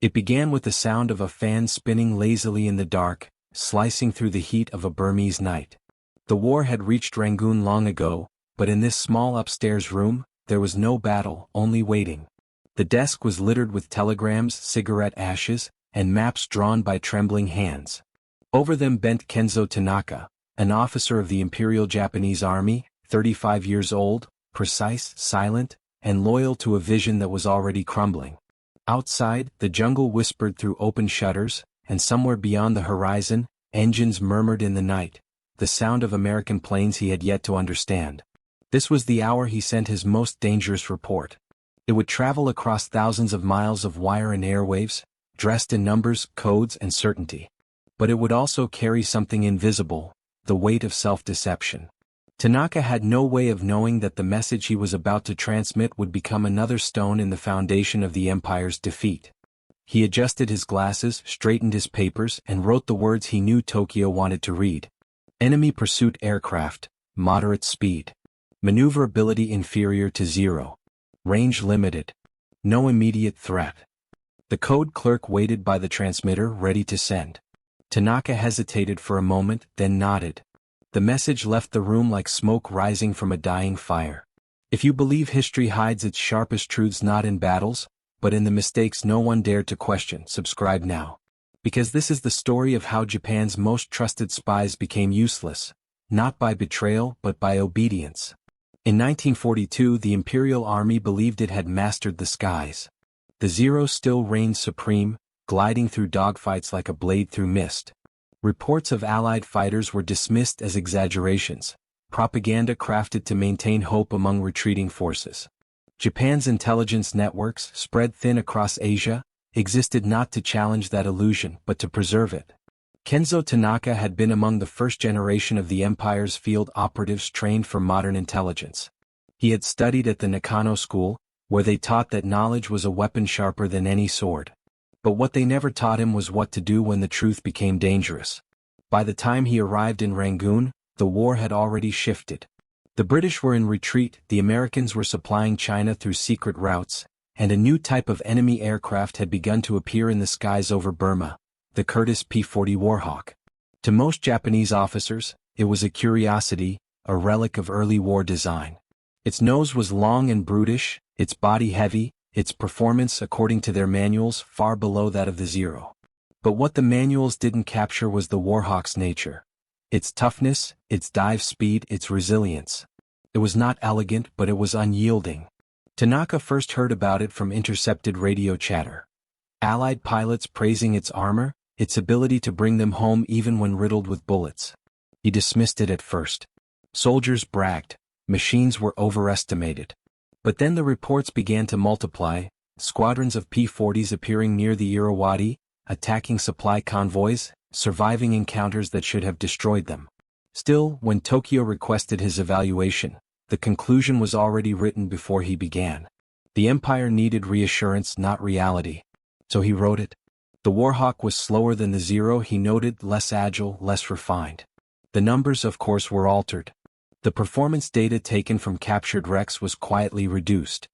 It began with the sound of a fan spinning lazily in the dark, slicing through the heat of a Burmese night. The war had reached Rangoon long ago, but in this small upstairs room, there was no battle, only waiting. The desk was littered with telegrams, cigarette ashes, and maps drawn by trembling hands. Over them bent Kenzo Tanaka, an officer of the Imperial Japanese Army, 35 years old, precise, silent, and loyal to a vision that was already crumbling. Outside, the jungle whispered through open shutters, and somewhere beyond the horizon, engines murmured in the night, the sound of American planes he had yet to understand. This was the hour he sent his most dangerous report. It would travel across thousands of miles of wire and airwaves, dressed in numbers, codes, and certainty. But it would also carry something invisible, the weight of self-deception. Tanaka had no way of knowing that the message he was about to transmit would become another stone in the foundation of the Empire's defeat. He adjusted his glasses, straightened his papers, and wrote the words he knew Tokyo wanted to read. Enemy pursuit aircraft, moderate speed. Maneuverability inferior to 0. Range limited. No immediate threat. The code clerk waited by the transmitter, ready to send. Tanaka hesitated for a moment, then nodded. The message left the room like smoke rising from a dying fire. If you believe history hides its sharpest truths not in battles, but in the mistakes no one dared to question, subscribe now. Because this is the story of how Japan's most trusted spies became useless, not by betrayal but by obedience. In 1942, the Imperial Army believed it had mastered the skies. The Zero still reigned supreme, gliding through dogfights like a blade through mist. Reports of Allied fighters were dismissed as exaggerations, propaganda crafted to maintain hope among retreating forces. Japan's intelligence networks, spread thin across Asia, existed not to challenge that illusion but to preserve it. Kenzo Tanaka had been among the first generation of the Empire's field operatives trained for modern intelligence. He had studied at the Nakano School, where they taught that knowledge was a weapon sharper than any sword. But what they never taught him was what to do when the truth became dangerous. By the time he arrived in Rangoon, the war had already shifted. The British were in retreat, the Americans were supplying China through secret routes, and a new type of enemy aircraft had begun to appear in the skies over Burma, the Curtiss P-40 Warhawk. To most Japanese officers, it was a curiosity, a relic of early war design. Its nose was long and brutish, its body heavy, its performance, according to their manuals, far below that of the Zero. But what the manuals didn't capture was the Warhawk's nature. Its toughness, its dive speed, its resilience. It was not elegant, but it was unyielding. Tanaka first heard about it from intercepted radio chatter. Allied pilots praising its armor, its ability to bring them home even when riddled with bullets. He dismissed it at first. Soldiers bragged, machines were overestimated. But then the reports began to multiply, squadrons of P-40s appearing near the Irrawaddy, attacking supply convoys, surviving encounters that should have destroyed them. Still, when Tokyo requested his evaluation, the conclusion was already written before he began. The Empire needed reassurance, not reality. So he wrote it. The Warhawk was slower than the Zero, he noted, less agile, less refined. The numbers, of course, were altered. The performance data taken from captured wrecks was quietly reduced.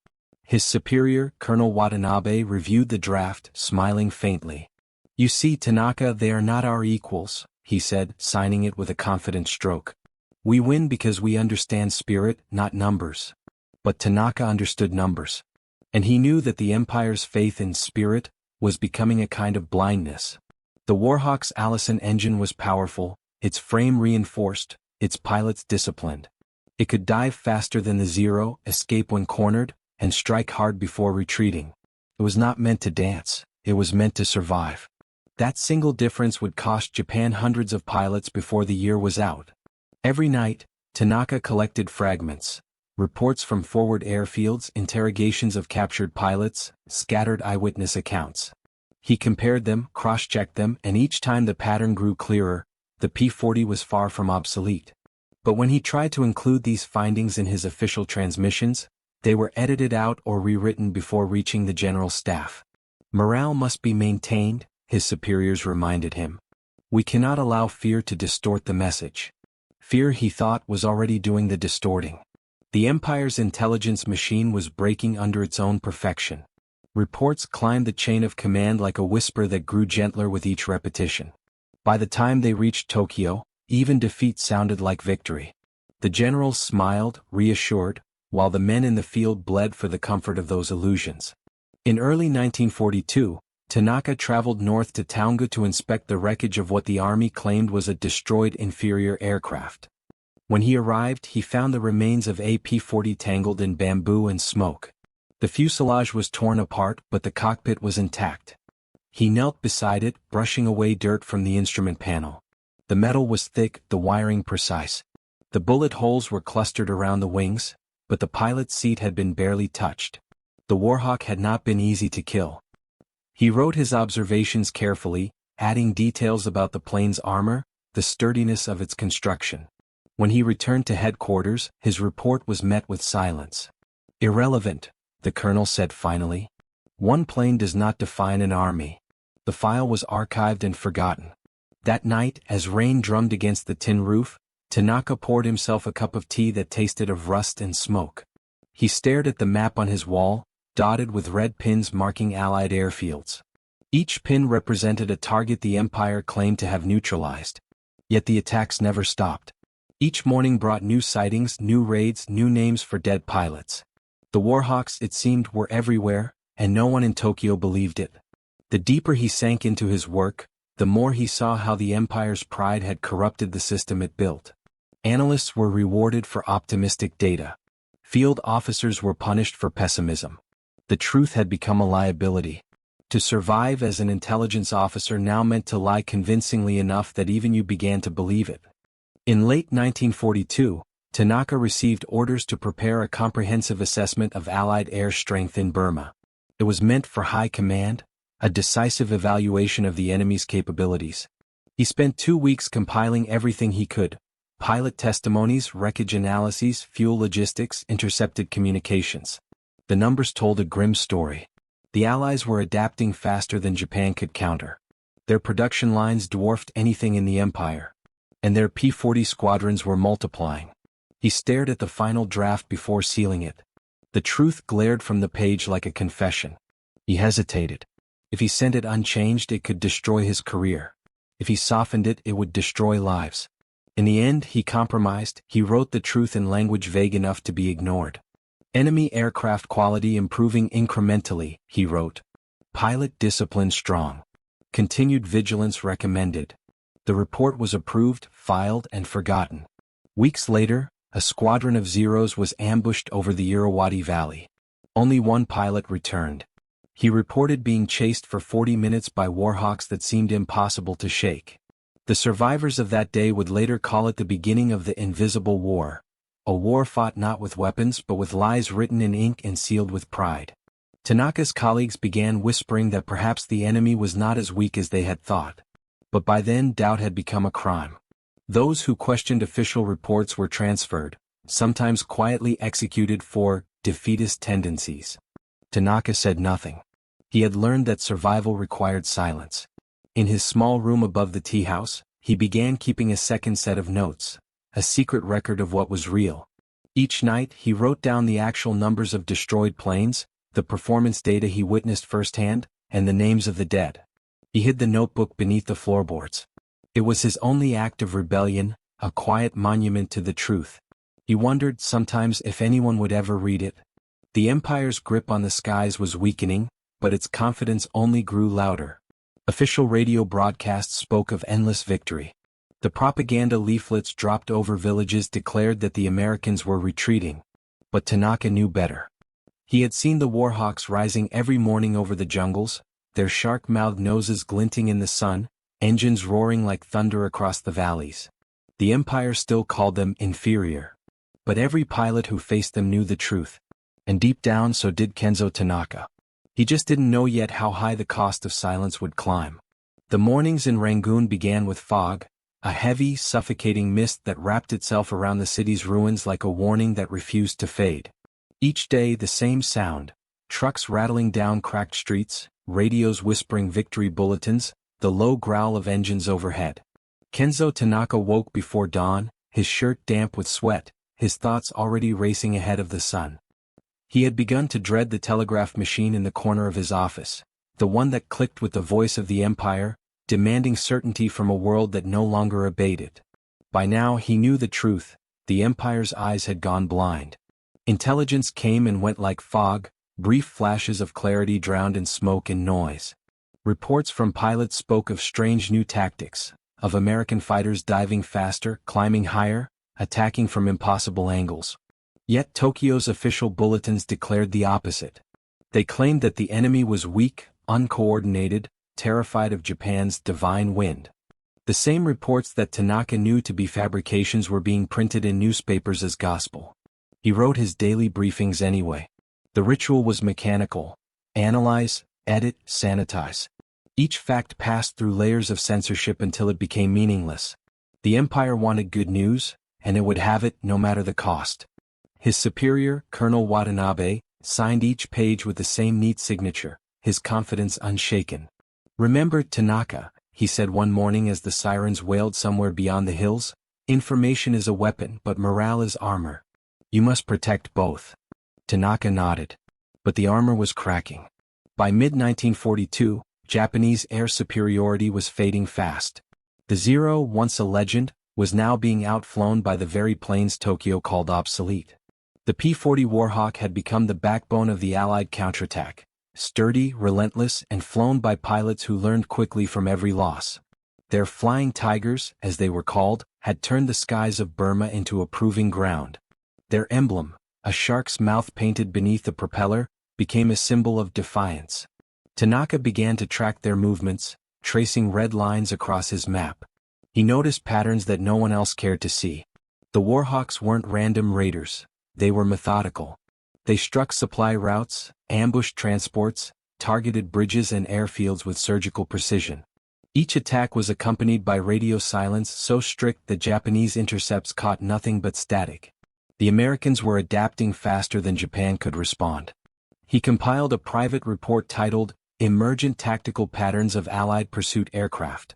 His superior, Colonel Watanabe, reviewed the draft, smiling faintly. "You see, Tanaka, they are not our equals," he said, signing it with a confident stroke. "We win because we understand spirit, not numbers." But Tanaka understood numbers. And he knew that the Empire's faith in spirit was becoming a kind of blindness. The Warhawk's Allison engine was powerful, its frame reinforced, its pilots disciplined. It could dive faster than the Zero, escape when cornered, and strike hard before retreating. It was not meant to dance, it was meant to survive. That single difference would cost Japan hundreds of pilots before the year was out. Every night, Tanaka collected fragments, reports from forward airfields, interrogations of captured pilots, scattered eyewitness accounts. He compared them, cross-checked them, and each time the pattern grew clearer. The P-40 was far from obsolete. But when he tried to include these findings in his official transmissions, they were edited out or rewritten before reaching the General Staff. Morale must be maintained, his superiors reminded him. We cannot allow fear to distort the message. Fear, he thought, was already doing the distorting. The Empire's intelligence machine was breaking under its own perfection. Reports climbed the chain of command like a whisper that grew gentler with each repetition. By the time they reached Tokyo, even defeat sounded like victory. The generals smiled, reassured, while the men in the field bled for the comfort of those illusions. In early 1942, Tanaka traveled north to Tounga to inspect the wreckage of what the army claimed was a destroyed inferior aircraft. When he arrived, he found the remains of a P-40 tangled in bamboo and smoke. The fuselage was torn apart, but the cockpit was intact. He knelt beside it, brushing away dirt from the instrument panel. The metal was thick, the wiring precise. The bullet holes were clustered around the wings, but the pilot's seat had been barely touched. The Warhawk had not been easy to kill. He wrote his observations carefully, adding details about the plane's armor, the sturdiness of its construction. When he returned to headquarters, his report was met with silence. "Irrelevant," the colonel said finally. "One plane does not define an army." The file was archived and forgotten. That night, as rain drummed against the tin roof, Tanaka poured himself a cup of tea that tasted of rust and smoke. He stared at the map on his wall, dotted with red pins marking Allied airfields. Each pin represented a target the Empire claimed to have neutralized. Yet the attacks never stopped. Each morning brought new sightings, new raids, new names for dead pilots. The Warhawks, it seemed, were everywhere, and no one in Tokyo believed it. The deeper he sank into his work, the more he saw how the Empire's pride had corrupted the system it built. Analysts were rewarded for optimistic data. Field officers were punished for pessimism. The truth had become a liability. To survive as an intelligence officer now meant to lie convincingly enough that even you began to believe it. In late 1942, Tanaka received orders to prepare a comprehensive assessment of Allied air strength in Burma. It was meant for high command, a decisive evaluation of the enemy's capabilities. He spent 2 weeks compiling everything he could: pilot testimonies, wreckage analyses, fuel logistics, intercepted communications. The numbers told a grim story. The Allies were adapting faster than Japan could counter. Their production lines dwarfed anything in the Empire. And their P-40 squadrons were multiplying. He stared at the final draft before sealing it. The truth glared from the page like a confession. He hesitated. If he sent it unchanged, it could destroy his career. If he softened it, it would destroy lives. In the end, he compromised. He wrote the truth in language vague enough to be ignored. "Enemy aircraft quality improving incrementally," he wrote. "Pilot discipline strong. Continued vigilance recommended." The report was approved, filed, and forgotten. Weeks later, a squadron of Zeros was ambushed over the Irrawaddy Valley. Only one pilot returned. He reported being chased for 40 minutes by Warhawks that seemed impossible to shake. The survivors of that day would later call it the beginning of the Invisible War. A war fought not with weapons but with lies written in ink and sealed with pride. Tanaka's colleagues began whispering that perhaps the enemy was not as weak as they had thought. But by then doubt had become a crime. Those who questioned official reports were transferred, sometimes quietly executed for defeatist tendencies. Tanaka said nothing. He had learned that survival required silence. In his small room above the tea house, he began keeping a second set of notes, a secret record of what was real. Each night he wrote down the actual numbers of destroyed planes, the performance data he witnessed firsthand, and the names of the dead. He hid the notebook beneath the floorboards. It was his only act of rebellion, a quiet monument to the truth. He wondered sometimes if anyone would ever read it. The Empire's grip on the skies was weakening, but its confidence only grew louder. Official radio broadcasts spoke of endless victory. The propaganda leaflets dropped over villages declared that the Americans were retreating. But Tanaka knew better. He had seen the Warhawks rising every morning over the jungles, their shark-mouthed noses glinting in the sun, engines roaring like thunder across the valleys. The Empire still called them inferior. But every pilot who faced them knew the truth. And deep down so did Kenzo Tanaka. He just didn't know yet how high the cost of silence would climb. The mornings in Rangoon began with fog, a heavy, suffocating mist that wrapped itself around the city's ruins like a warning that refused to fade. Each day the same sound, trucks rattling down cracked streets, radios whispering victory bulletins, the low growl of engines overhead. Kenzo Tanaka woke before dawn, his shirt damp with sweat, his thoughts already racing ahead of the sun. He had begun to dread the telegraph machine in the corner of his office, the one that clicked with the voice of the Empire, demanding certainty from a world that no longer obeyed it. By now he knew the truth: the Empire's eyes had gone blind. Intelligence came and went like fog, brief flashes of clarity drowned in smoke and noise. Reports from pilots spoke of strange new tactics, of American fighters diving faster, climbing higher, attacking from impossible angles. Yet Tokyo's official bulletins declared the opposite. They claimed that the enemy was weak, uncoordinated, terrified of Japan's divine wind. The same reports that Tanaka knew to be fabrications were being printed in newspapers as gospel. He wrote his daily briefings anyway. The ritual was mechanical: analyze, edit, sanitize. Each fact passed through layers of censorship until it became meaningless. The Empire wanted good news, and it would have it no matter the cost. His superior, Colonel Watanabe, signed each page with the same neat signature, his confidence unshaken. "Remember, Tanaka," he said one morning as the sirens wailed somewhere beyond the hills, "information is a weapon, but morale is armor. You must protect both." Tanaka nodded. But the armor was cracking. By mid-1942, Japanese air superiority was fading fast. The Zero, once a legend, was now being outflown by the very planes Tokyo called obsolete. The P-40 Warhawk had become the backbone of the Allied counterattack, sturdy, relentless, and flown by pilots who learned quickly from every loss. Their flying tigers, as they were called, had turned the skies of Burma into a proving ground. Their emblem, a shark's mouth painted beneath the propeller, became a symbol of defiance. Tanaka began to track their movements, tracing red lines across his map. He noticed patterns that no one else cared to see. The Warhawks weren't random raiders, they were methodical. They struck supply routes, ambushed transports, targeted bridges and airfields with surgical precision. Each attack was accompanied by radio silence so strict that Japanese intercepts caught nothing but static. The Americans were adapting faster than Japan could respond. He compiled a private report titled "Emergent Tactical Patterns of Allied Pursuit Aircraft."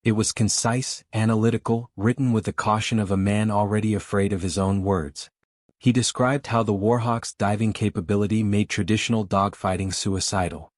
It was concise, analytical, written with the caution of a man already afraid of his own words. He described how the Warhawk's diving capability made traditional dogfighting suicidal.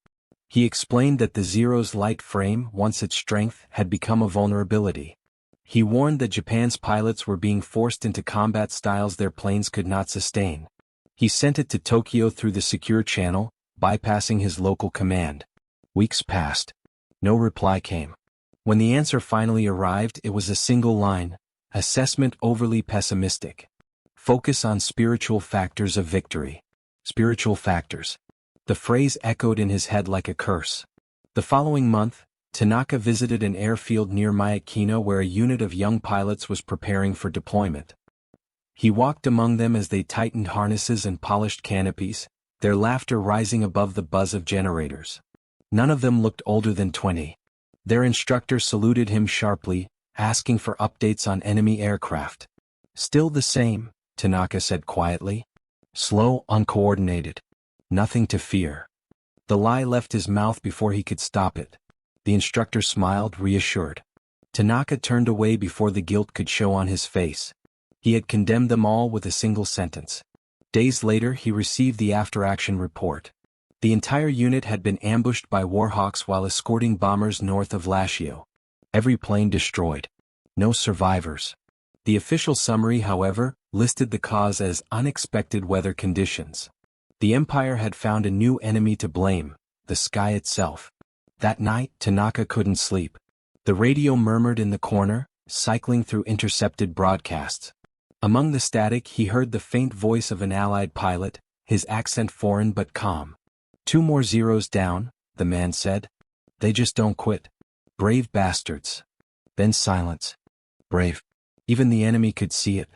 He explained that the Zero's light frame, once its strength, had become a vulnerability. He warned that Japan's pilots were being forced into combat styles their planes could not sustain. He sent it to Tokyo through the secure channel, bypassing his local command. Weeks passed. No reply came. When the answer finally arrived, it was a single line: assessment overly pessimistic. Focus on spiritual factors of victory. Spiritual factors. The phrase echoed in his head like a curse. The following month, Tanaka visited an airfield near Miyakino where a unit of young pilots was preparing for deployment. He walked among them as they tightened harnesses and polished canopies, their laughter rising above the buzz of generators. None of them looked older than 20. Their instructor saluted him sharply, asking for updates on enemy aircraft. "Still the same," Tanaka said quietly. "Slow, uncoordinated. Nothing to fear." The lie left his mouth before he could stop it. The instructor smiled, reassured. Tanaka turned away before the guilt could show on his face. He had condemned them all with a single sentence. Days later he received the after-action report. The entire unit had been ambushed by Warhawks while escorting bombers north of Lashio. Every plane destroyed. No survivors. The official summary, however, listed the cause as unexpected weather conditions. The Empire had found a new enemy to blame: the sky itself. That night, Tanaka couldn't sleep. The radio murmured in the corner, cycling through intercepted broadcasts. Among the static he heard the faint voice of an Allied pilot, his accent foreign but calm. "2 more Zeros down," the man said. "They just don't quit. Brave bastards." Then silence. Brave. Even the enemy could see it.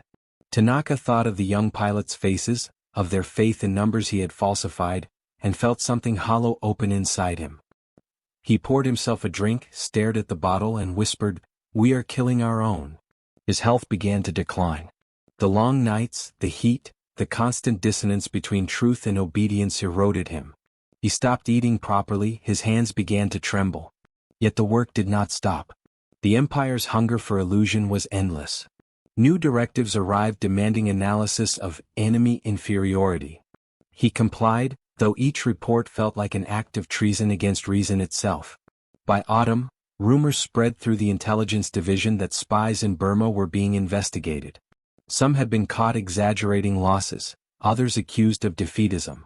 Tanaka thought of the young pilots' faces, of their faith in numbers he had falsified, and felt something hollow open inside him. He poured himself a drink, stared at the bottle, and whispered, "We are killing our own." His health began to decline. The long nights, the heat, the constant dissonance between truth and obedience eroded him. He stopped eating properly, his hands began to tremble. Yet the work did not stop. The Empire's hunger for illusion was endless. New directives arrived demanding analysis of enemy inferiority. He complied, though each report felt like an act of treason against reason itself. By autumn, rumors spread through the intelligence division that spies in Burma were being investigated. Some had been caught exaggerating losses, others accused of defeatism.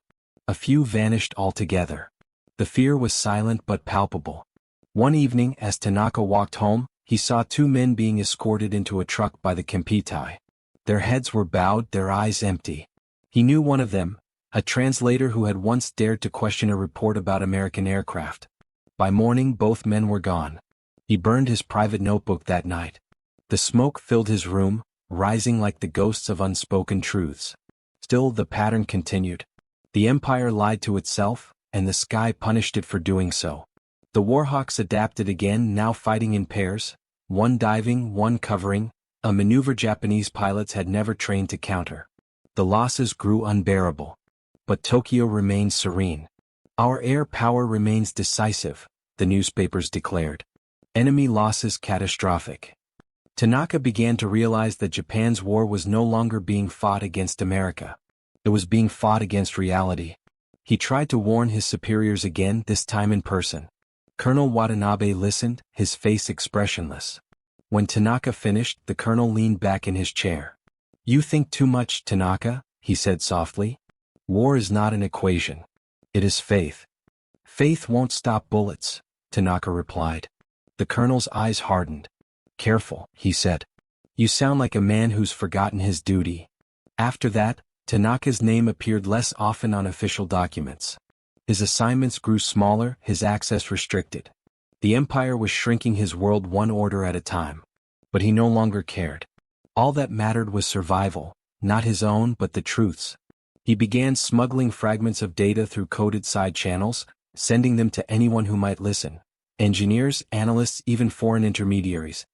A few vanished altogether. The fear was silent but palpable. One evening, as Tanaka walked home, he saw two men being escorted into a truck by the Kempitai. Their heads were bowed, their eyes empty. He knew one of them, a translator who had once dared to question a report about American aircraft. By morning both men were gone. He burned his private notebook that night. The smoke filled his room, rising like the ghosts of unspoken truths. Still the pattern continued. The empire lied to itself, and the sky punished it for doing so. The Warhawks adapted again, now fighting in pairs, one diving, one covering, a maneuver Japanese pilots had never trained to counter. The losses grew unbearable. But Tokyo remained serene. Our air power remains decisive, the newspapers declared. Enemy losses catastrophic. Tanaka began to realize that Japan's war was no longer being fought against America. It was being fought against reality. He tried to warn his superiors again, this time in person. Colonel Watanabe listened, his face expressionless. When Tanaka finished, the colonel leaned back in his chair. "You think too much, Tanaka," he said softly. "War is not an equation. It is faith." "Faith won't stop bullets," Tanaka replied. The colonel's eyes hardened. "Careful," he said. "You sound like a man who's forgotten his duty." After that, Tanaka's name appeared less often on official documents. His assignments grew smaller, his access restricted. The empire was shrinking his world one order at a time. But he no longer cared. All that mattered was survival, not his own but the truth's. He began smuggling fragments of data through coded side channels, sending them to anyone who might listen. Engineers, analysts, even foreign intermediaries.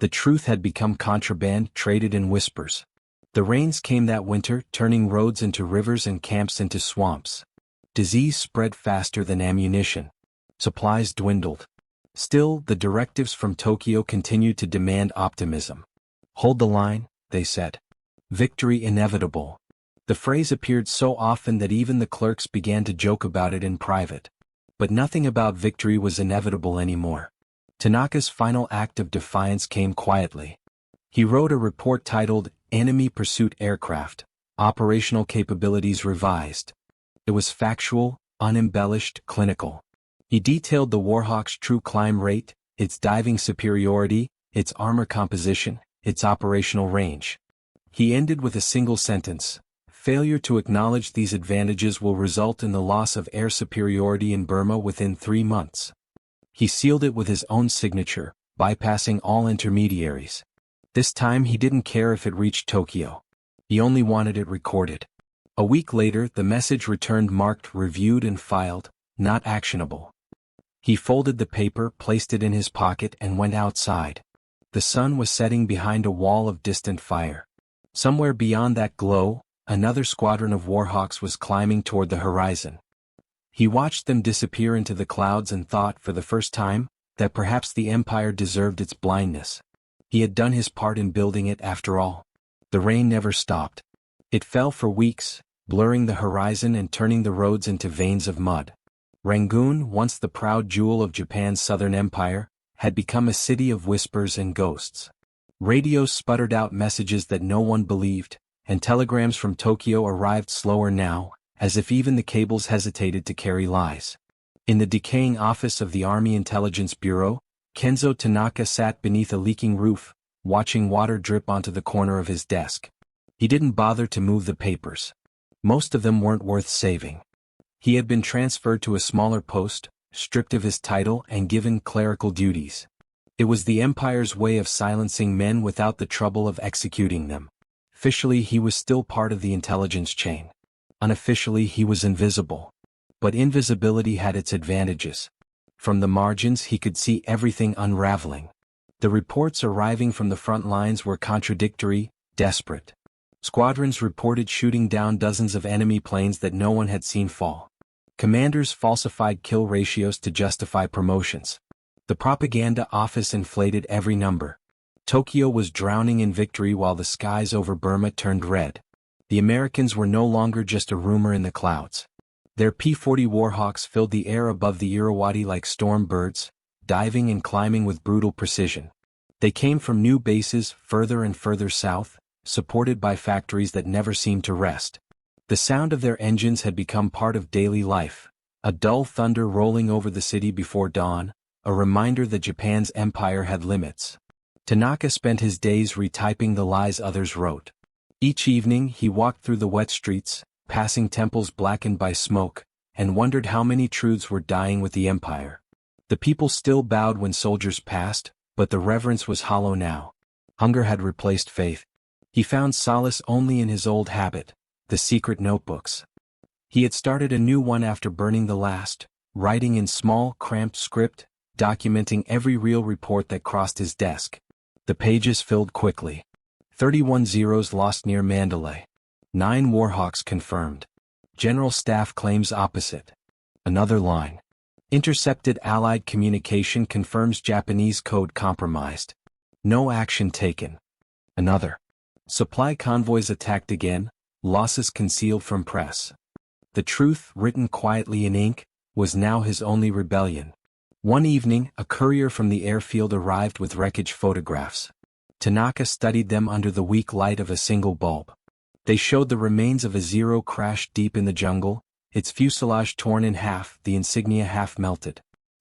The truth had become contraband, traded in whispers. The rains came that winter, turning roads into rivers and camps into swamps. Disease spread faster than ammunition. Supplies dwindled. Still, the directives from Tokyo continued to demand optimism. "Hold the line," they said. "Victory inevitable." The phrase appeared so often that even the clerks began to joke about it in private. But nothing about victory was inevitable anymore. Tanaka's final act of defiance came quietly. He wrote a report titled, "Enemy Pursuit Aircraft, Operational Capabilities Revised." It was factual, unembellished, clinical. He detailed the Warhawk's true climb rate, its diving superiority, its armor composition, its operational range. He ended with a single sentence: "Failure to acknowledge these advantages will result in the loss of air superiority in Burma within 3 months." He sealed it with his own signature, bypassing all intermediaries. This time he didn't care if it reached Tokyo. He only wanted it recorded. A week later, the message returned marked reviewed and filed, not actionable. He folded the paper, placed it in his pocket, and went outside. The sun was setting behind a wall of distant fire. Somewhere beyond that glow, another squadron of Warhawks was climbing toward the horizon. He watched them disappear into the clouds and thought, for the first time, that perhaps the empire deserved its blindness. He had done his part in building it after all. The rain never stopped. It fell for weeks, blurring the horizon and turning the roads into veins of mud. Rangoon, once the proud jewel of Japan's southern empire, had become a city of whispers and ghosts. Radios sputtered out messages that no one believed, and telegrams from Tokyo arrived slower now, as if even the cables hesitated to carry lies. In the decaying office of the Army Intelligence Bureau, Kenzo Tanaka sat beneath a leaking roof, watching water drip onto the corner of his desk. He didn't bother to move the papers. Most of them weren't worth saving. He had been transferred to a smaller post, stripped of his title and given clerical duties. It was the empire's way of silencing men without the trouble of executing them. Officially he was still part of the intelligence chain. Unofficially he was invisible. But invisibility had its advantages. From the margins he could see everything unraveling. The reports arriving from the front lines were contradictory, desperate. Squadrons reported shooting down dozens of enemy planes that no one had seen fall. Commanders falsified kill ratios to justify promotions. The propaganda office inflated every number. Tokyo was drowning in victory while the skies over Burma turned red. The Americans were no longer just a rumor in the clouds. Their P-40 Warhawks filled the air above the Irrawaddy like storm birds, diving and climbing with brutal precision. They came from new bases further and further south, supported by factories that never seemed to rest. The sound of their engines had become part of daily life, a dull thunder rolling over the city before dawn, a reminder that Japan's empire had limits. Tanaka spent his days retyping the lies others wrote. Each evening he walked through the wet streets, passing temples blackened by smoke, and wondered how many truths were dying with the empire. The people still bowed when soldiers passed, but the reverence was hollow now. Hunger had replaced faith. He found solace only in his old habit, the secret notebooks. He had started a new one after burning the last, writing in small, cramped script, documenting every real report that crossed his desk. The pages filled quickly. 31 Zeros lost near Mandalay. 9 Warhawks confirmed. General Staff claims opposite. Another line. Intercepted Allied communication confirms Japanese code compromised. No action taken. Another. Supply convoys attacked again, losses concealed from press. The truth, written quietly in ink, was now his only rebellion. One evening, a courier from the airfield arrived with wreckage photographs. Tanaka studied them under the weak light of a single bulb. They showed the remains of a Zero crashed deep in the jungle, its fuselage torn in half, the insignia half melted.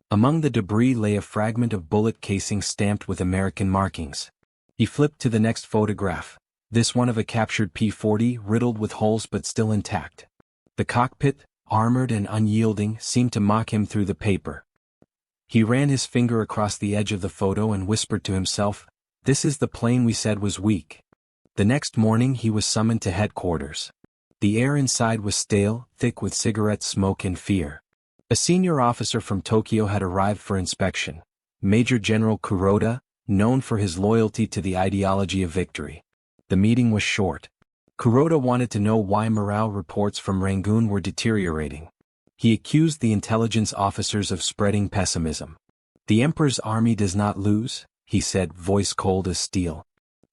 Among the debris lay a fragment of bullet casing stamped with American markings. He flipped to the next photograph, this one of a captured P-40 riddled with holes but still intact. The cockpit, armored and unyielding, seemed to mock him through the paper. He ran his finger across the edge of the photo and whispered to himself, "This is the plane we said was weak." The next morning he was summoned to headquarters. The air inside was stale, thick with cigarette smoke and fear. A senior officer from Tokyo had arrived for inspection. Major General Kuroda, known for his loyalty to the ideology of victory. The meeting was short. Kuroda wanted to know why morale reports from Rangoon were deteriorating. He accused the intelligence officers of spreading pessimism. "The Emperor's army does not lose," he said, voice cold as steel.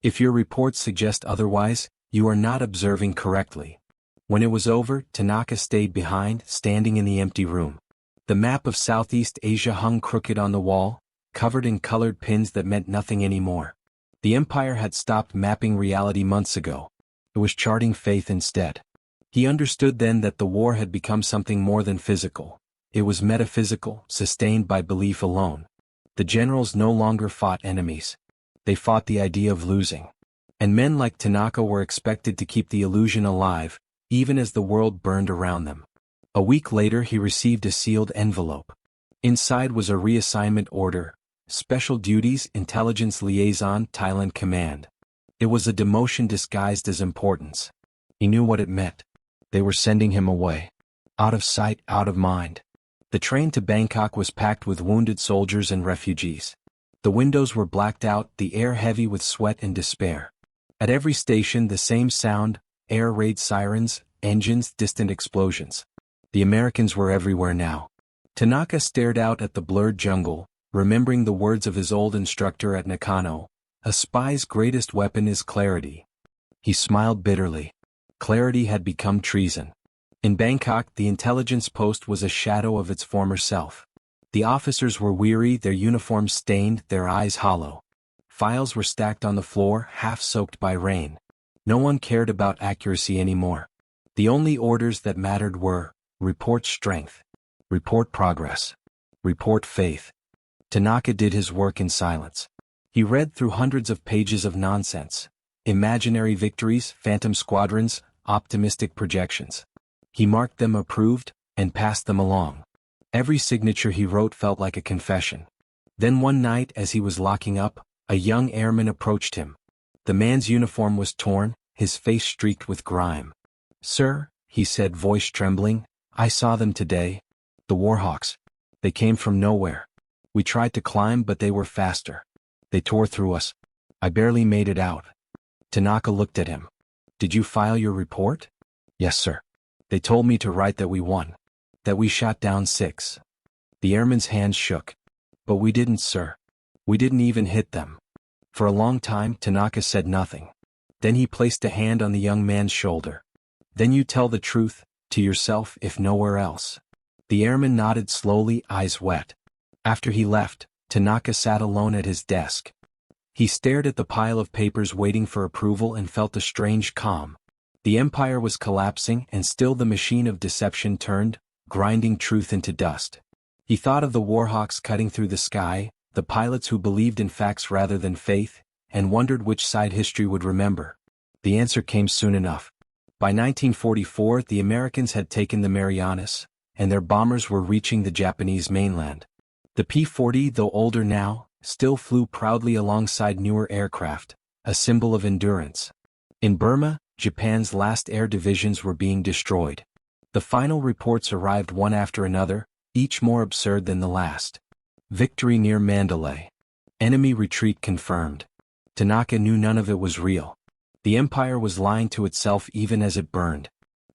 "If your reports suggest otherwise, you are not observing correctly." When it was over, Tanaka stayed behind, standing in the empty room. The map of Southeast Asia hung crooked on the wall, covered in colored pins that meant nothing anymore. The empire had stopped mapping reality months ago. It was charting faith instead. He understood then that the war had become something more than physical. It was metaphysical, sustained by belief alone. The generals no longer fought enemies. They fought the idea of losing. And men like Tanaka were expected to keep the illusion alive, even as the world burned around them. A week later he received a sealed envelope. Inside was a reassignment order, Special Duties Intelligence Liaison Thailand Command. It was a demotion disguised as importance. He knew what it meant. They were sending him away. Out of sight, out of mind. The train to Bangkok was packed with wounded soldiers and refugees. The windows were blacked out, the air heavy with sweat and despair. At every station the same sound, air raid sirens, engines, distant explosions. The Americans were everywhere now. Tanaka stared out at the blurred jungle, remembering the words of his old instructor at Nakano, "A spy's greatest weapon is clarity." He smiled bitterly. Clarity had become treason. In Bangkok the intelligence post was a shadow of its former self. The officers were weary, their uniforms stained, their eyes hollow. Files were stacked on the floor, half soaked by rain. No one cared about accuracy anymore. The only orders that mattered were, report strength, report progress, report faith. Tanaka did his work in silence. He read through hundreds of pages of nonsense. Imaginary victories, phantom squadrons, optimistic projections. He marked them approved, and passed them along. Every signature he wrote felt like a confession. Then one night as he was locking up, a young airman approached him. The man's uniform was torn, his face streaked with grime. "Sir," he said, voice trembling, "I saw them today. The Warhawks. They came from nowhere. We tried to climb but they were faster. They tore through us. I barely made it out." Tanaka looked at him. "Did you file your report?" "Yes, sir. They told me to write that we won. That we shot down 6. The airman's hands shook. "But we didn't, sir. We didn't even hit them." For a long time Tanaka said nothing. Then he placed a hand on the young man's shoulder. "Then you tell the truth, to yourself if nowhere else." The airman nodded slowly, eyes wet. After he left, Tanaka sat alone at his desk. He stared at the pile of papers waiting for approval and felt a strange calm. The empire was collapsing and still the machine of deception turned, grinding truth into dust. He thought of the Warhawks cutting through the sky, the pilots who believed in facts rather than faith, and wondered which side history would remember. The answer came soon enough. By 1944, the Americans had taken the Marianas, and their bombers were reaching the Japanese mainland. The P-40, though older now, still flew proudly alongside newer aircraft, a symbol of endurance. In Burma, Japan's last air divisions were being destroyed. The final reports arrived one after another, each more absurd than the last. Victory near Mandalay. Enemy retreat confirmed. Tanaka knew none of it was real. The empire was lying to itself even as it burned.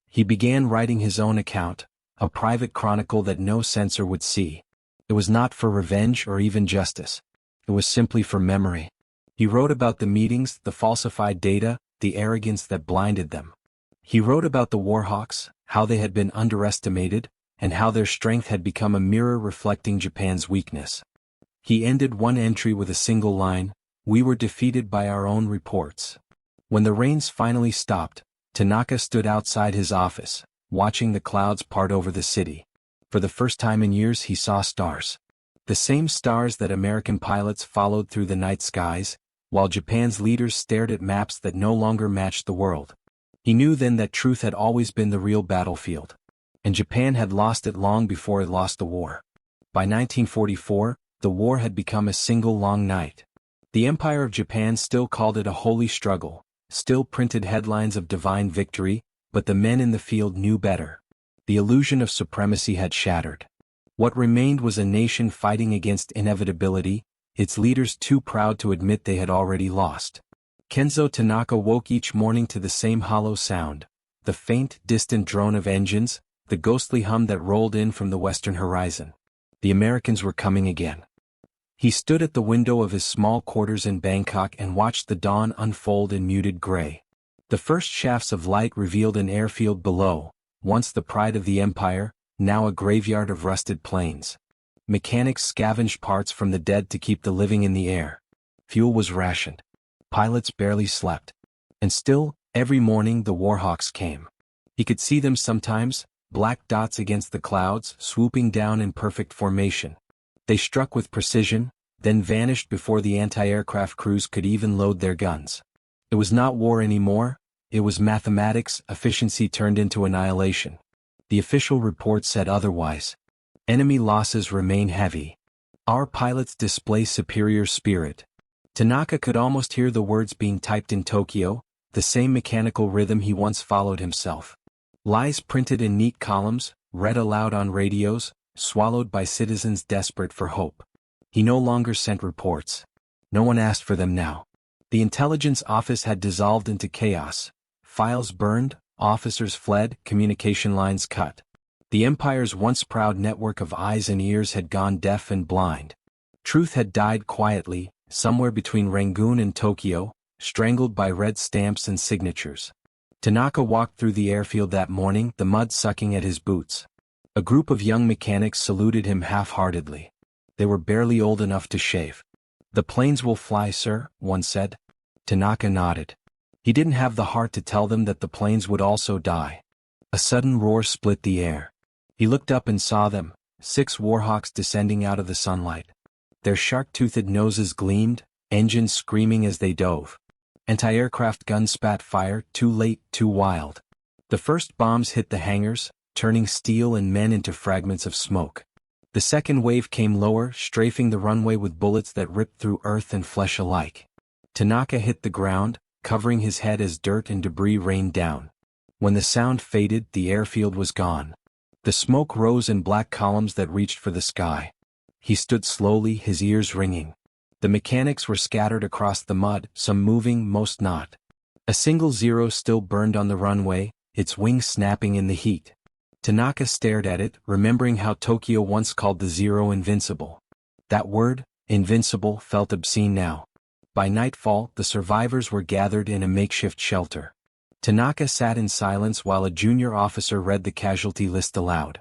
He began writing his own account, a private chronicle that no censor would see. It was not for revenge or even justice. It was simply for memory. He wrote about the meetings, the falsified data, the arrogance that blinded them. He wrote about the Warhawks, how they had been underestimated, and how their strength had become a mirror reflecting Japan's weakness. He ended one entry with a single line, "We were defeated by our own reports." When the rains finally stopped, Tanaka stood outside his office, watching the clouds part over the city. For the first time in years he saw stars. The same stars that American pilots followed through the night skies, while Japan's leaders stared at maps that no longer matched the world. He knew then that truth had always been the real battlefield. And Japan had lost it long before it lost the war. By 1944, the war had become a single long night. The Empire of Japan still called it a holy struggle, still printed headlines of divine victory, but the men in the field knew better. The illusion of supremacy had shattered. What remained was a nation fighting against inevitability, its leaders too proud to admit they had already lost. Kenzo Tanaka woke each morning to the same hollow sound, the faint, distant drone of engines, the ghostly hum that rolled in from the western horizon. The Americans were coming again. He stood at the window of his small quarters in Bangkok and watched the dawn unfold in muted gray. The first shafts of light revealed an airfield below, once the pride of the empire, now a graveyard of rusted planes. Mechanics scavenged parts from the dead to keep the living in the air. Fuel was rationed. Pilots barely slept. And still, every morning the Warhawks came. He could see them sometimes, black dots against the clouds, swooping down in perfect formation. They struck with precision, then vanished before the anti-aircraft crews could even load their guns. It was not war anymore, it was mathematics, efficiency turned into annihilation. The official report said otherwise. Enemy losses remain heavy. Our pilots display superior spirit. Tanaka could almost hear the words being typed in Tokyo, the same mechanical rhythm he once followed himself. Lies printed in neat columns, read aloud on radios, swallowed by citizens desperate for hope. He no longer sent reports. No one asked for them now. The intelligence office had dissolved into chaos. Files burned, officers fled, communication lines cut. The empire's once proud network of eyes and ears had gone deaf and blind. Truth had died quietly, somewhere between Rangoon and Tokyo, strangled by red stamps and signatures. Tanaka walked through the airfield that morning, the mud sucking at his boots. A group of young mechanics saluted him half-heartedly. They were barely old enough to shave. "The planes will fly, sir," one said. Tanaka nodded. He didn't have the heart to tell them that the planes would also die. A sudden roar split the air. He looked up and saw them, 6 Warhawks descending out of the sunlight. Their shark-toothed noses gleamed, engines screaming as they dove. Anti-aircraft guns spat fire, too late, too wild. The first bombs hit the hangars, turning steel and men into fragments of smoke. The second wave came lower, strafing the runway with bullets that ripped through earth and flesh alike. Tanaka hit the ground, covering his head as dirt and debris rained down. When the sound faded, the airfield was gone. The smoke rose in black columns that reached for the sky. He stood slowly, his ears ringing. The mechanics were scattered across the mud, some moving, most not. A single Zero still burned on the runway, its wings snapping in the heat. Tanaka stared at it, remembering how Tokyo once called the Zero invincible. That word, invincible, felt obscene now. By nightfall, the survivors were gathered in a makeshift shelter. Tanaka sat in silence while a junior officer read the casualty list aloud.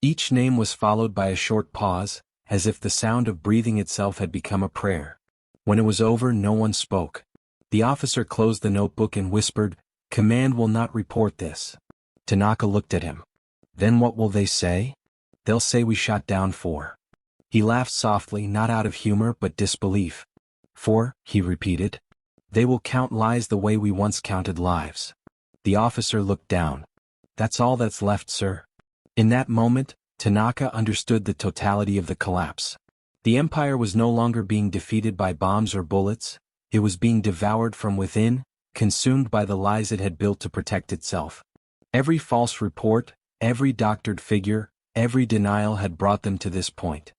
Each name was followed by a short pause, as if the sound of breathing itself had become a prayer. When it was over, no one spoke. The officer closed the notebook and whispered, "Command will not report this." Tanaka looked at him. "Then what will they say?" "They'll say we shot down 4. He laughed softly, not out of humor but disbelief. "4," he repeated. "They will count lies the way we once counted lives." The officer looked down. "That's all that's left, sir." In that moment, Tanaka understood the totality of the collapse. The empire was no longer being defeated by bombs or bullets, it was being devoured from within, consumed by the lies it had built to protect itself. Every false report, every doctored figure, every denial had brought them to this point.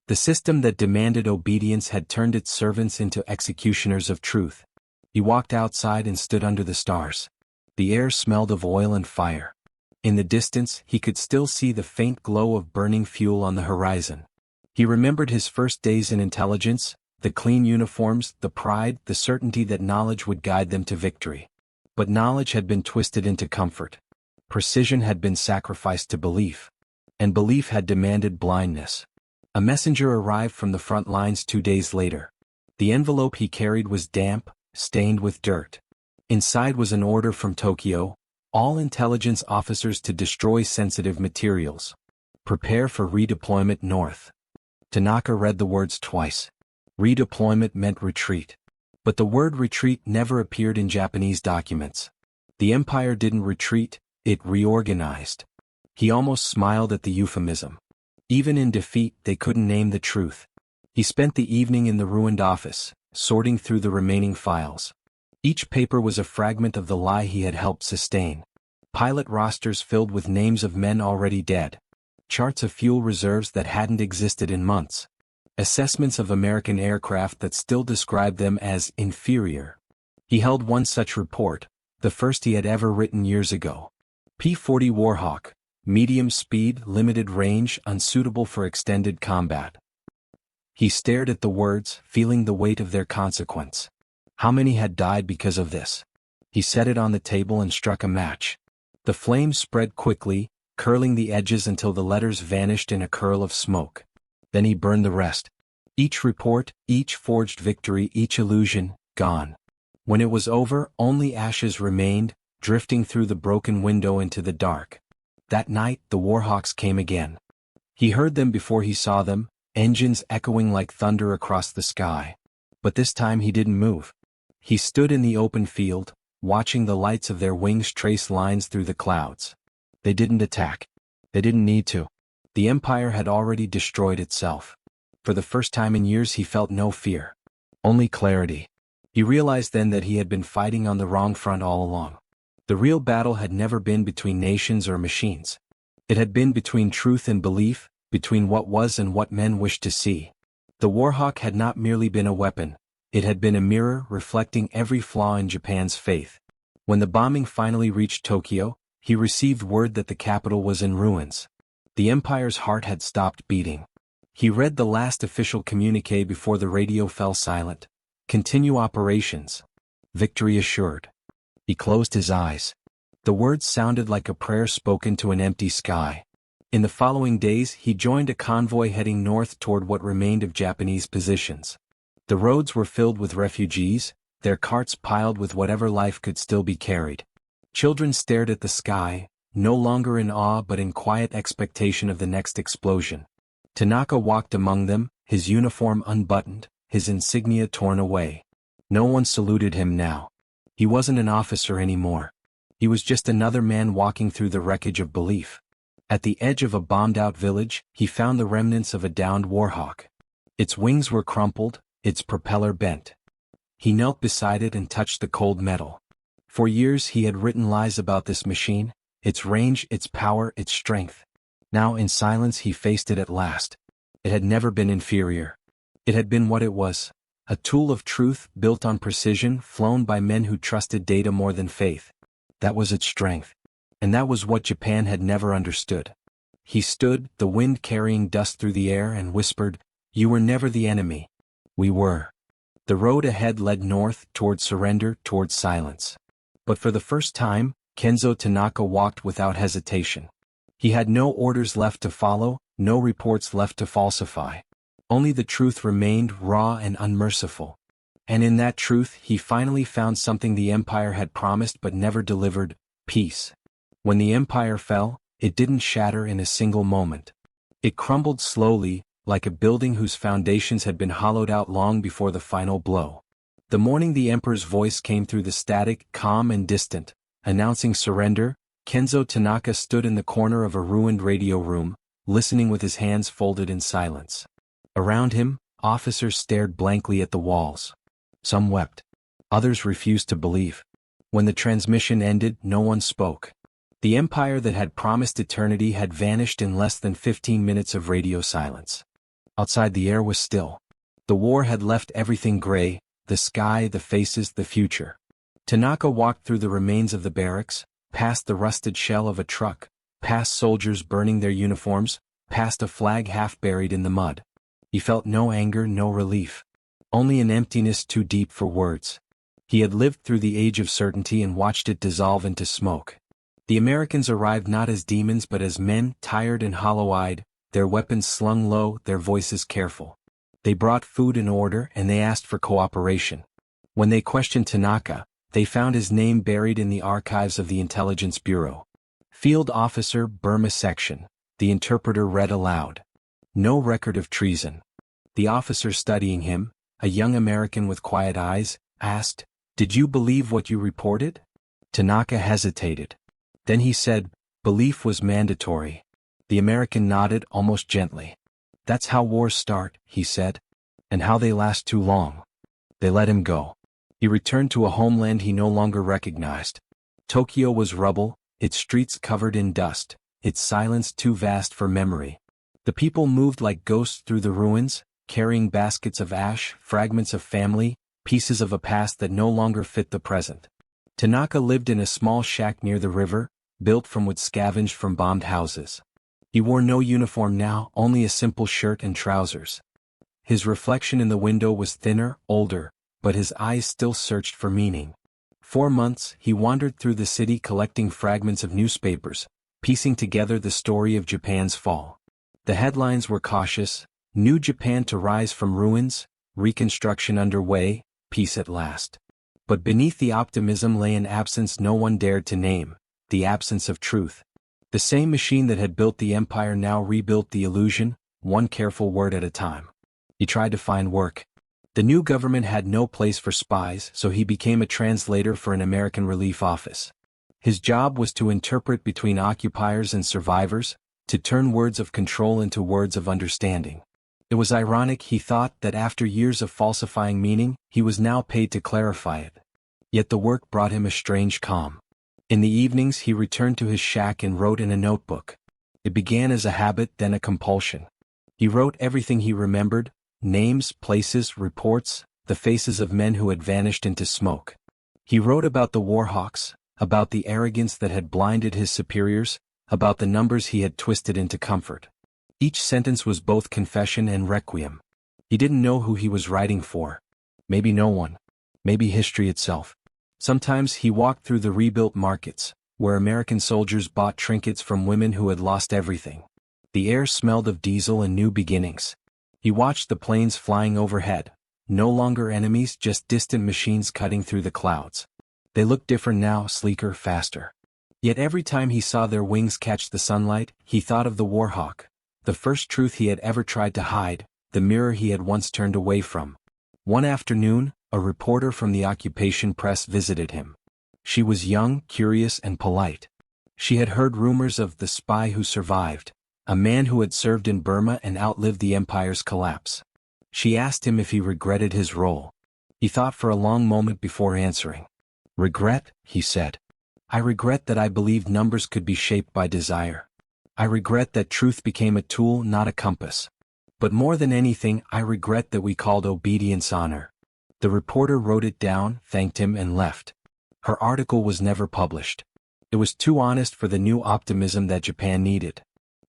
The system that demanded obedience had turned its servants into executioners of truth. He walked outside and stood under the stars. The air smelled of oil and fire. In the distance, he could still see the faint glow of burning fuel on the horizon. He remembered his first days in intelligence, the clean uniforms, the pride, the certainty that knowledge would guide them to victory. But knowledge had been twisted into comfort. Precision had been sacrificed to belief. And belief had demanded blindness. A messenger arrived from the front lines 2 days later. The envelope he carried was damp, stained with dirt. Inside was an order from Tokyo, all intelligence officers to destroy sensitive materials. Prepare for redeployment north. Tanaka read the words twice. Redeployment meant retreat. But the word retreat never appeared in Japanese documents. The empire didn't retreat, it reorganized. He almost smiled at the euphemism. Even in defeat, they couldn't name the truth. He spent the evening in the ruined office, sorting through the remaining files. Each paper was a fragment of the lie he had helped sustain. Pilot rosters filled with names of men already dead. Charts of fuel reserves that hadn't existed in months. Assessments of American aircraft that still described them as inferior. He held one such report, the first he had ever written years ago. P-40 Warhawk, medium speed, limited range, unsuitable for extended combat. He stared at the words, feeling the weight of their consequence. How many had died because of this? He set it on the table and struck a match. The flames spread quickly, curling the edges until the letters vanished in a curl of smoke. Then he burned the rest. Each report, each forged victory, each illusion, gone. When it was over, only ashes remained, drifting through the broken window into the dark. That night, the Warhawks came again. He heard them before he saw them, engines echoing like thunder across the sky. But this time he didn't move. He stood in the open field, watching the lights of their wings trace lines through the clouds. They didn't attack. They didn't need to. The empire had already destroyed itself. For the first time in years he felt no fear. Only clarity. He realized then that he had been fighting on the wrong front all along. The real battle had never been between nations or machines. It had been between truth and belief, between what was and what men wished to see. The Warhawk had not merely been a weapon, it had been a mirror reflecting every flaw in Japan's faith. When the bombing finally reached Tokyo, he received word that the capital was in ruins. The empire's heart had stopped beating. He read the last official communiqué before the radio fell silent. Continue operations. Victory assured. He closed his eyes. The words sounded like a prayer spoken to an empty sky. In the following days he joined a convoy heading north toward what remained of Japanese positions. The roads were filled with refugees, their carts piled with whatever life could still be carried. Children stared at the sky, no longer in awe but in quiet expectation of the next explosion. Tanaka walked among them, his uniform unbuttoned, his insignia torn away. No one saluted him now. He wasn't an officer anymore. He was just another man walking through the wreckage of belief. At the edge of a bombed-out village, he found the remnants of a downed Warhawk. Its wings were crumpled, its propeller bent. He knelt beside it and touched the cold metal. For years he had written lies about this machine, its range, its power, its strength. Now in silence he faced it at last. It had never been inferior. It had been what it was, a tool of truth built on precision, flown by men who trusted data more than faith. That was its strength. And that was what Japan had never understood. He stood, the wind carrying dust through the air, and whispered, "You were never the enemy. We were." The road ahead led north, toward surrender, toward silence. But for the first time, Kenzo Tanaka walked without hesitation. He had no orders left to follow, no reports left to falsify. Only the truth remained, raw and unmerciful. And in that truth he finally found something the Empire had promised but never delivered: peace. When the Empire fell, it didn't shatter in a single moment. It crumbled slowly, like a building whose foundations had been hollowed out long before the final blow. The morning the Emperor's voice came through the static, calm and distant, announcing surrender, Kenzo Tanaka stood in the corner of a ruined radio room, listening with his hands folded in silence. Around him, officers stared blankly at the walls. Some wept. Others refused to believe. When the transmission ended, no one spoke. The empire that had promised eternity had vanished in less than 15 minutes of radio silence. Outside, the air was still. The war had left everything gray: the sky, the faces, the future. Tanaka walked through the remains of the barracks, past the rusted shell of a truck, past soldiers burning their uniforms, past a flag half buried in the mud. He felt no anger, no relief. Only an emptiness too deep for words. He had lived through the age of certainty and watched it dissolve into smoke. The Americans arrived not as demons but as men, tired and hollow-eyed, their weapons slung low, their voices careful. They brought food and order, and they asked for cooperation. When they questioned Tanaka, they found his name buried in the archives of the Intelligence Bureau. Field Officer, Burma Section. The interpreter read aloud. No record of treason. The officer studying him, a young American with quiet eyes, asked, "Did you believe what you reported?" Tanaka hesitated. Then he said, "Belief was mandatory." The American nodded almost gently. "That's how wars start," he said. "And how they last too long." They let him go. He returned to a homeland he no longer recognized. Tokyo was rubble, its streets covered in dust, its silence too vast for memory. The people moved like ghosts through the ruins, carrying baskets of ash, fragments of family, pieces of a past that no longer fit the present. Tanaka lived in a small shack near the river, built from wood scavenged from bombed houses. He wore no uniform now, only a simple shirt and trousers. His reflection in the window was thinner, older, but his eyes still searched for meaning. 4 months, he wandered through the city collecting fragments of newspapers, piecing together the story of Japan's fall. The headlines were cautious: New Japan to rise from ruins, reconstruction underway, peace at last. But beneath the optimism lay an absence no one dared to name: the absence of truth. The same machine that had built the empire now rebuilt the illusion, one careful word at a time. He tried to find work. The new government had no place for spies, so he became a translator for an American relief office. His job was to interpret between occupiers and survivors, to turn words of control into words of understanding. It was ironic, he thought, that after years of falsifying meaning, he was now paid to clarify it. Yet the work brought him a strange calm. In the evenings he returned to his shack and wrote in a notebook. It began as a habit, then a compulsion. He wrote everything he remembered: names, places, reports, the faces of men who had vanished into smoke. He wrote about the Warhawks, about the arrogance that had blinded his superiors, about the numbers he had twisted into comfort. Each sentence was both confession and requiem. He didn't know who he was writing for. Maybe no one. Maybe history itself. Sometimes he walked through the rebuilt markets, where American soldiers bought trinkets from women who had lost everything. The air smelled of diesel and new beginnings. He watched the planes flying overhead, no longer enemies, just distant machines cutting through the clouds. They looked different now, sleeker, faster. Yet every time he saw their wings catch the sunlight, he thought of the Warhawk, the first truth he had ever tried to hide, the mirror he had once turned away from. One afternoon, a reporter from the occupation press visited him. She was young, curious, and polite. She had heard rumors of the spy who survived, a man who had served in Burma and outlived the empire's collapse. She asked him if he regretted his role. He thought for a long moment before answering. "Regret?" he said. "I regret that I believed numbers could be shaped by desire. I regret that truth became a tool, not a compass. But more than anything, I regret that we called obedience honor." The reporter wrote it down, thanked him, and left. Her article was never published. It was too honest for the new optimism that Japan needed.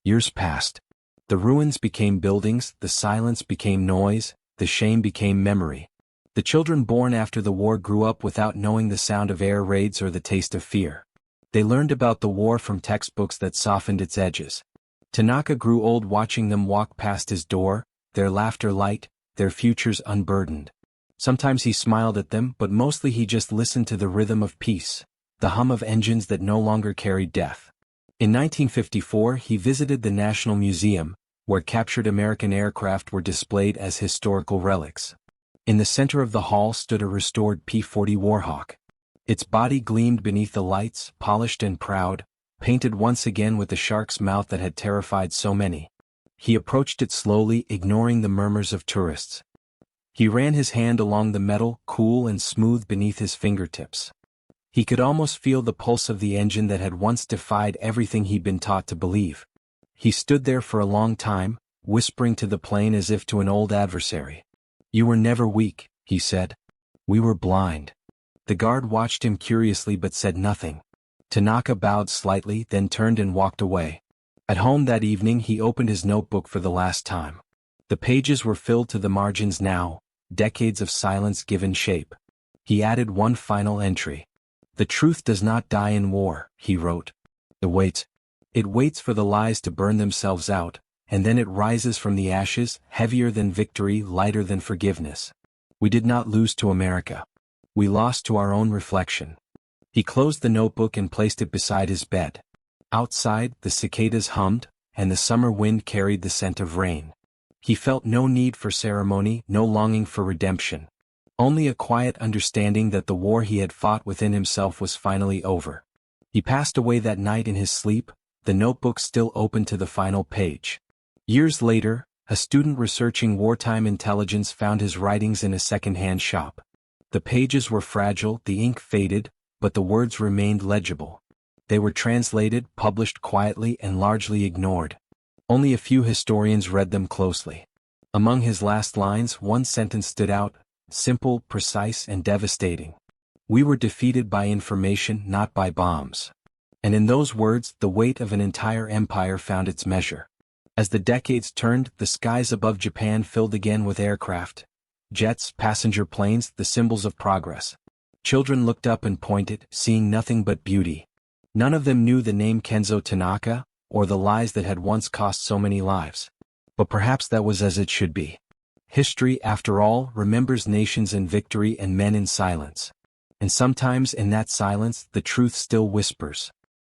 Years passed. The ruins became buildings, the silence became noise, the shame became memory. The children born after the war grew up without knowing the sound of air raids or the taste of fear. They learned about the war from textbooks that softened its edges. Tanaka grew old watching them walk past his door, their laughter light, their futures unburdened. Sometimes he smiled at them, but mostly he just listened to the rhythm of peace, the hum of engines that no longer carried death. In 1954 he visited the National Museum, where captured American aircraft were displayed as historical relics. In the center of the hall stood a restored P-40 Warhawk. Its body gleamed beneath the lights, polished and proud, painted once again with the shark's mouth that had terrified so many. He approached it slowly, ignoring the murmurs of tourists. He ran his hand along the metal, cool and smooth beneath his fingertips. He could almost feel the pulse of the engine that had once defied everything he'd been taught to believe. He stood there for a long time, whispering to the plane as if to an old adversary. "You were never weak," he said. "We were blind." The guard watched him curiously but said nothing. Tanaka bowed slightly, then turned and walked away. At home that evening he opened his notebook for the last time. The pages were filled to the margins now, decades of silence given shape. He added one final entry. "The truth does not die in war," he wrote. "It waits. It waits for the lies to burn themselves out, and then it rises from the ashes, heavier than victory, lighter than forgiveness. We did not lose to America. We lost to our own reflection." He closed the notebook and placed it beside his bed. Outside, the cicadas hummed, and the summer wind carried the scent of rain. He felt no need for ceremony, no longing for redemption. Only a quiet understanding that the war he had fought within himself was finally over. He passed away that night in his sleep, the notebook still open to the final page. Years later, a student researching wartime intelligence found his writings in a second-hand shop. The pages were fragile, the ink faded, but the words remained legible. They were translated, published quietly, and largely ignored. Only a few historians read them closely. Among his last lines, one sentence stood out, simple, precise, and devastating. "We were defeated by information, not by bombs." And in those words, the weight of an entire empire found its measure. As the decades turned, the skies above Japan filled again with aircraft. Jets, passenger planes, the symbols of progress. Children looked up and pointed, seeing nothing but beauty. None of them knew the name Kenzo Tanaka, or the lies that had once cost so many lives. But perhaps that was as it should be. History, after all, remembers nations in victory and men in silence. And sometimes in that silence, the truth still whispers.